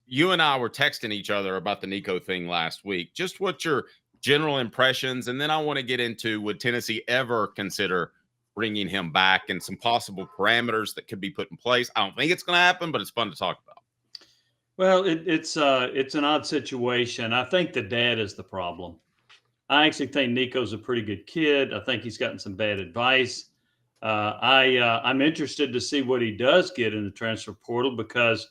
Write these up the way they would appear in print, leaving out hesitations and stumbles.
you and I were texting each other about the Nico thing last week. Just what's your general impressions? And then I want to get into, would Tennessee ever consider bringing him back and some possible parameters that could be put in place? I don't think it's going to happen, but it's fun to talk about. Well, it's an odd situation. I think the dad is the problem. I actually think Nico's a pretty good kid. I think he's gotten some bad advice. I'm interested to see what he does get in the transfer portal, because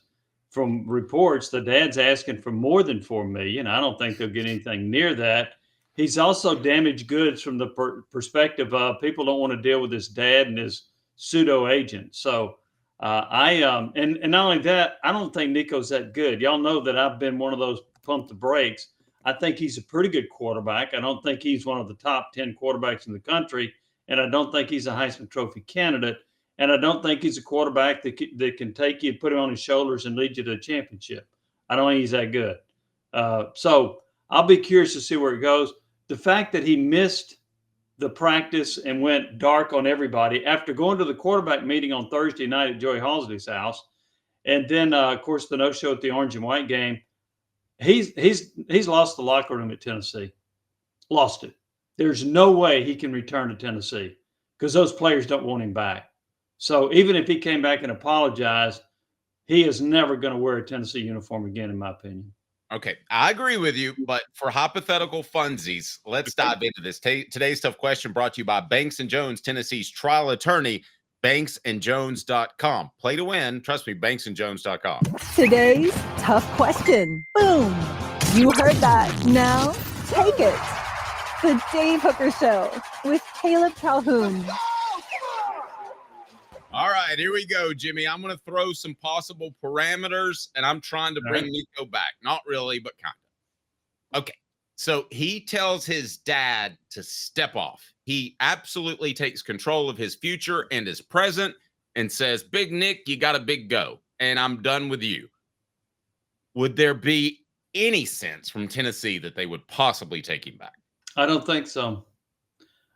from reports, the dad's asking for more than $4 million. I don't think they'll get anything near that. He's also damaged goods from the perspective of people don't want to deal with his dad and his pseudo agent. So and not only that, I don't think Nico's that good. Y'all know that I've been one of those pump the brakes. I think he's a pretty good quarterback. I don't think he's one of the top 10 quarterbacks in the country, and I don't think he's a Heisman Trophy candidate, and I don't think he's a quarterback that can take you and put him on his shoulders and lead you to the championship. I don't think he's that good. So I'll be curious to see where it goes. The fact that he missed the practice and went dark on everybody after going to the quarterback meeting on Thursday night at Joey Halsey's house, and then of course the no-show at the orange and white game, he's lost the locker room at Tennessee. Lost it. There's no way he can return to Tennessee because those players don't want him back. So even if he came back and apologized, he is never going to wear a Tennessee uniform again, in my opinion. Okay, I agree with you, but for hypothetical funsies, let's dive into this. Today's tough question brought to you by Banks & Jones, Tennessee's trial attorney, banksandjones.com. Play to win. Trust me, banksandjones.com. Today's tough question. Boom. You heard that. Now take it. The Dave Hooker Show with Caleb Calhoun. All right, here we go, Jimmy. I'm going to throw some possible parameters, and I'm trying to bring Nico back. Not really, but kind of. Okay, so he tells his dad to step off. He absolutely takes control of his future and his present and says, Big Nick, you got a big go, and I'm done with you. Would there be any sense from Tennessee that they would possibly take him back? I don't think so.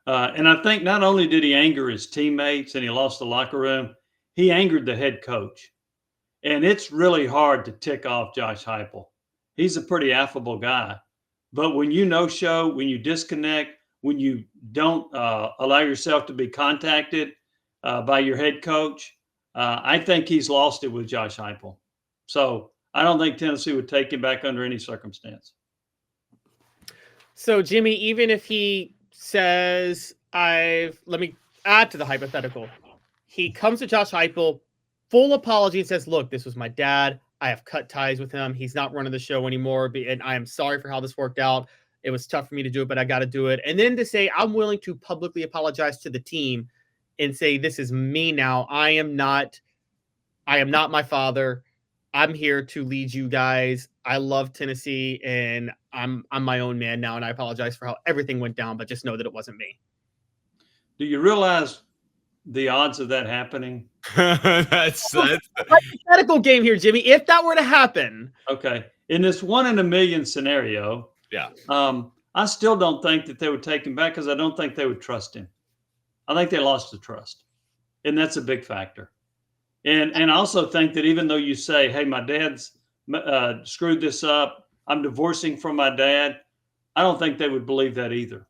And I think not only did he anger his teammates and he lost the locker room, he angered the head coach. And it's really hard to tick off Josh Heupel. He's a pretty affable guy. But when you no-show, when you disconnect, when you don't allow yourself to be contacted by your head coach, I think he's lost it with Josh Heupel. So I don't think Tennessee would take him back under any circumstance. So, Jimmy, even if he says, let me add to the hypothetical. He comes to Josh Heupel, full apology, and says, look, this was my dad. I have cut ties with him. He's not running the show anymore. And I am sorry for how this worked out. It was tough for me to do it, but I got to do it. And then to say, I'm willing to publicly apologize to the team and say, this is me now. I am not my father. I'm here to lead you guys. I love Tennessee, and I'm my own man now, and I apologize for how everything went down, but just know that it wasn't me. Do you realize the odds of that happening? That's hypothetical game here, Jimmy. If that were to happen. Okay. In this 1 in a million scenario, yeah. I still don't think that they would take him back because I don't think they would trust him. I think they lost the trust, and that's a big factor. And I also think that even though you say, hey, my dad's screwed this up, I'm divorcing from my dad, I don't think they would believe that either.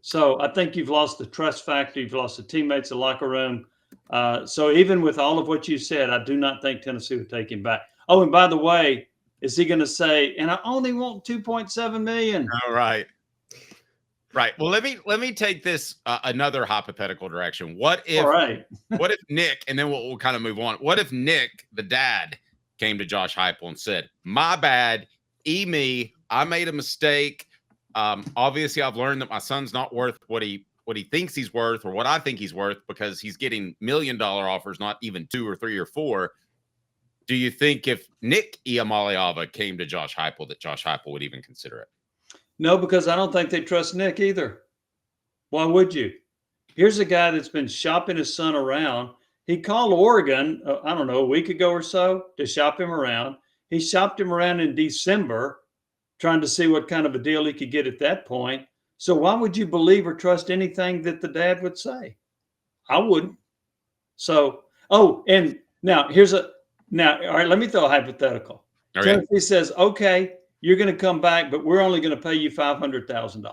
So I think you've lost the trust factor. You've lost the teammates, the locker room. So even with all of what you said, I do not think Tennessee would take him back. Oh, and by the way, is he going to say, and I only want $2.7 million? All right. Right. Well, let me take this another hypothetical direction. What if what if Nick, and then we'll kind of move on. What if Nick, the dad, came to Josh Heupel and said, my bad, me, I made a mistake. Obviously, I've learned that my son's not worth what he thinks he's worth or what I think he's worth because he's getting $1 million offers, not even 2 or 3 or 4. Do you think if Nico Iamaleava came to Josh Heupel that Josh Heupel would even consider it? No, because I don't think they trust Nick either. Why would you? Here's a guy that's been shopping his son around. He called Oregon, I don't know, a week ago or so to shop him around. He shopped him around in December, trying to see what kind of a deal he could get at that point. So why would you believe or trust anything that the dad would say? I wouldn't. So, and now all right, let me throw a hypothetical. Okay. Tennessee says, okay, you're going to come back, but we're only going to pay you $500,000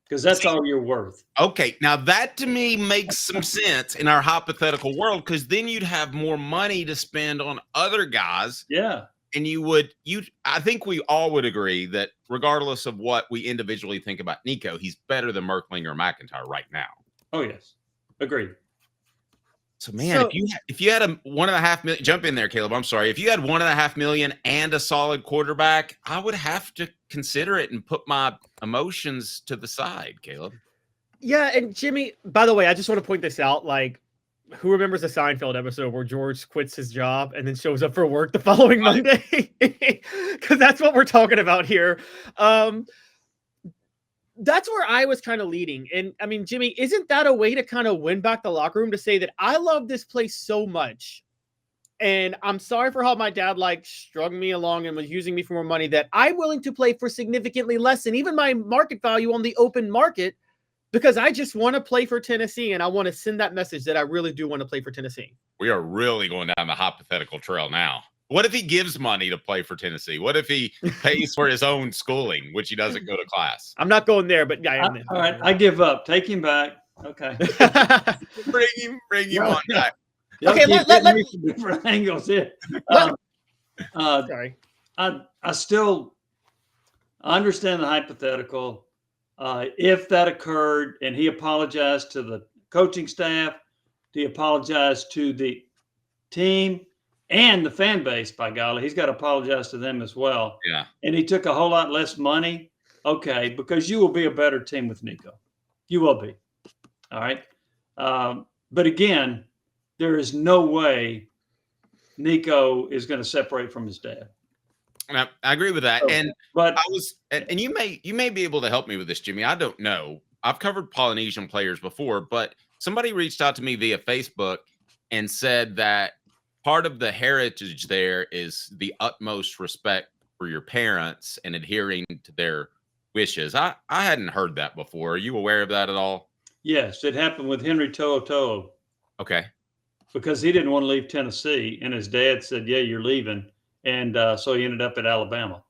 because that's all you're worth. Okay, now that to me makes some sense in our hypothetical world, because then you'd have more money to spend on other guys. Yeah. And I think we all would agree that regardless of what we individually think about Nico, he's better than Merkling or McIntyre right now. Oh, yes. Agreed. So, man, if you had a $1.5 million, jump in there, Caleb. I'm sorry. If you had $1.5 million and a solid quarterback, I would have to consider it and put my emotions to the side, Caleb. Yeah, and Jimmy, by the way, I just want to point this out. Like, who remembers the Seinfeld episode where George quits his job and then shows up for work the following Monday? Because that's what we're talking about here. That's where I was kind of leading. And I mean, Jimmy, isn't that a way to kind of win back the locker room, to say that I love this place so much, and I'm sorry for how my dad strung me along and was using me for more money, that I'm willing to play for significantly less than even my market value on the open market, because I just want to play for Tennessee, and I want to send that message that I really do want to play for Tennessee. We are really going down the hypothetical trail now. What if he gives money to play for Tennessee? What if he pays for his own schooling, which he doesn't go to class? I'm not going there, but yeah, I am. All right, I give up. Take him back. Okay. bring him on back. Okay, let me different angles here. Sorry. I still understand the hypothetical. If that occurred and he apologized to the coaching staff, he apologized to the team and the fan base, by golly, he's got to apologize to them as well. Yeah. And he took a whole lot less money. Okay, because you will be a better team with Nico. You will be. All right. But again, there is no way Nico is going to separate from his dad. I agree with that. So, but and you may be able to help me with this, Jimmy. I don't know. I've covered Polynesian players before, but somebody reached out to me via Facebook and said that part of the heritage there is the utmost respect for your parents and adhering to their wishes. I hadn't heard that before. Are you aware of that at all? Yes, it happened with Henry To'o. Okay. Because he didn't want to leave Tennessee, and his dad said, yeah, you're leaving. And so he ended up at Alabama.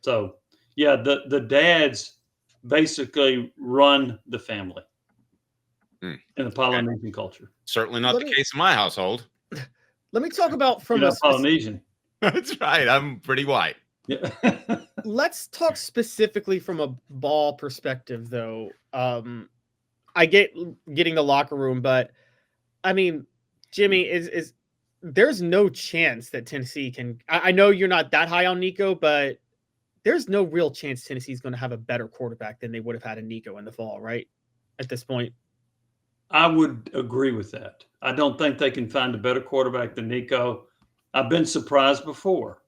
So, yeah, the dads basically run the family in the Polynesian culture. Certainly not the case in my household. Let me talk about from a Polynesian. That's right. I'm pretty white. Yeah. Let's talk specifically from a ball perspective, though. I get getting the locker room, but I mean, Jimmy, is there's no chance that Tennessee can. I know you're not that high on Nico, but there's no real chance Tennessee's going to have a better quarterback than they would have had in Nico in the fall, right? At this point, I would agree with that. I don't think they can find a better quarterback than Nico. I've been surprised before.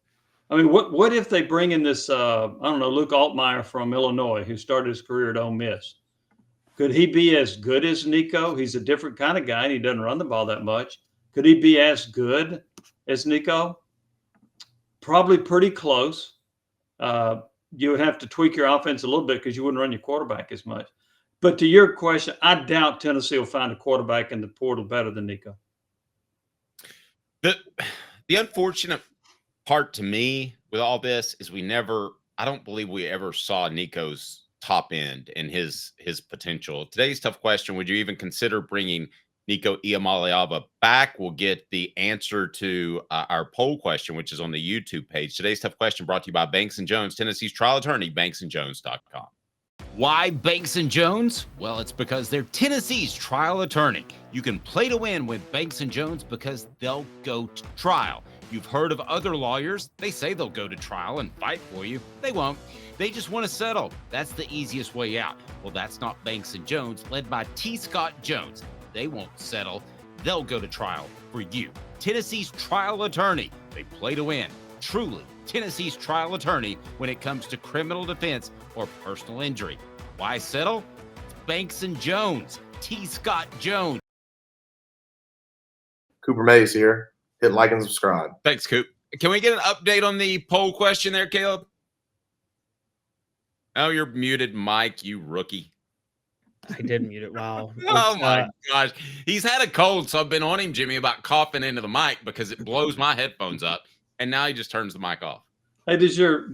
I mean, what if they bring in this, I don't know, Luke Altmaier from Illinois, who started his career at Ole Miss? Could he be as good as Nico? He's a different kind of guy, and he doesn't run the ball that much. Could he be as good as Nico? Probably pretty close. You would have to tweak your offense a little bit because you wouldn't run your quarterback as much. But to your question, I doubt Tennessee will find a quarterback in the portal better than Nico. The unfortunate part to me with all this is I don't believe we ever saw Nico's top end and his potential. Today's tough question: would you even consider bringing Nico Iamaleava back? We'll get the answer to our poll question, which is on the YouTube page. Today's tough question brought to you by Banks & Jones, Tennessee's trial attorney, banksandjones.com. Why Banks & Jones? Well, it's because they're Tennessee's trial attorney. You can play to win with Banks & Jones because they'll go to trial. You've heard of other lawyers. They say they'll go to trial and fight for you. They won't. They just want to settle. That's the easiest way out. Well, that's not Banks & Jones, led by T. Scott Jones. They won't settle. They'll go to trial for you. Tennessee's trial attorney. They play to win. Truly, Tennessee's trial attorney when it comes to criminal defense or personal injury. Why settle? It's Banks & Jones. T. Scott Jones. Cooper Mays here. Hit like and subscribe. Thanks, Coop. Can we get an update on the poll question there, Caleb? Oh, you're muted, Mike, you rookie. I did mute it. Wow. Oh, my gosh. He's had a cold, so I've been on him, Jimmy, about coughing into the mic because it blows my headphones up. and now he just turns the mic off. Hey, does your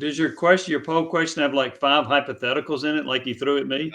poll question have like 5 hypotheticals in it, like you threw at me?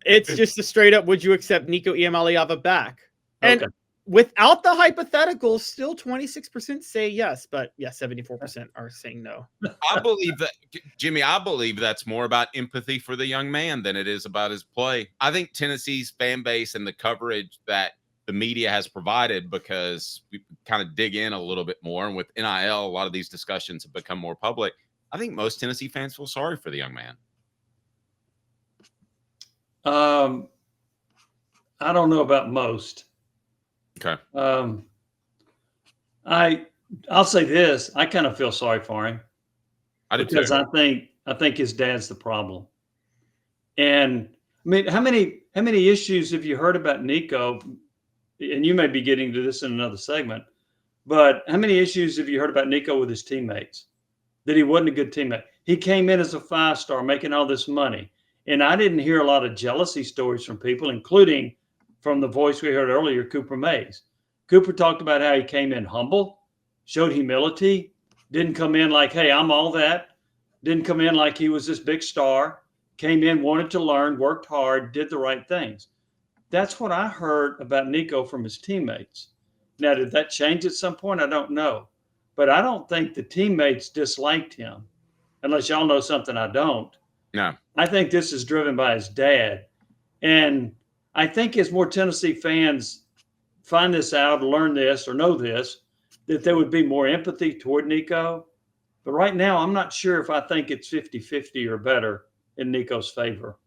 It's just a straight up, would you accept Nico Iamaleava back? And Okay. without the hypotheticals, still 26% say yes, but yeah, 74% are saying no. I believe that, Jimmy, I believe that's more about empathy for the young man than it is about his play. I think Tennessee's fan base and the coverage that the media has provided, because we kind of dig in a little bit more, and with NIL, a lot of these discussions have become more public. I think most Tennessee fans feel sorry for the young man. I don't know about most. Okay. I'll say this: I kind of feel sorry for him. I do because too. I think his dad's the problem. And I mean, how many issues have you heard about Nico? And you may be getting to this in another segment, but how many issues have you heard about Nico with his teammates? That he wasn't a good teammate. He came in as a 5-star, making all this money. And I didn't hear a lot of jealousy stories from people, including from the voice we heard earlier, Cooper Mays. Cooper talked about how he came in humble, showed humility, didn't come in like, hey, I'm all that. Didn't come in like he was this big star. Came in, wanted to learn, worked hard, did the right things. That's what I heard about Nico from his teammates. Now, did that change at some point? I don't know. But I don't think the teammates disliked him, unless y'all know something I don't. No. I think this is driven by his dad. And I think as more Tennessee fans find this out, learn this, or know this, that there would be more empathy toward Nico. But right now, I'm not sure if I think it's 50-50 or better in Nico's favor.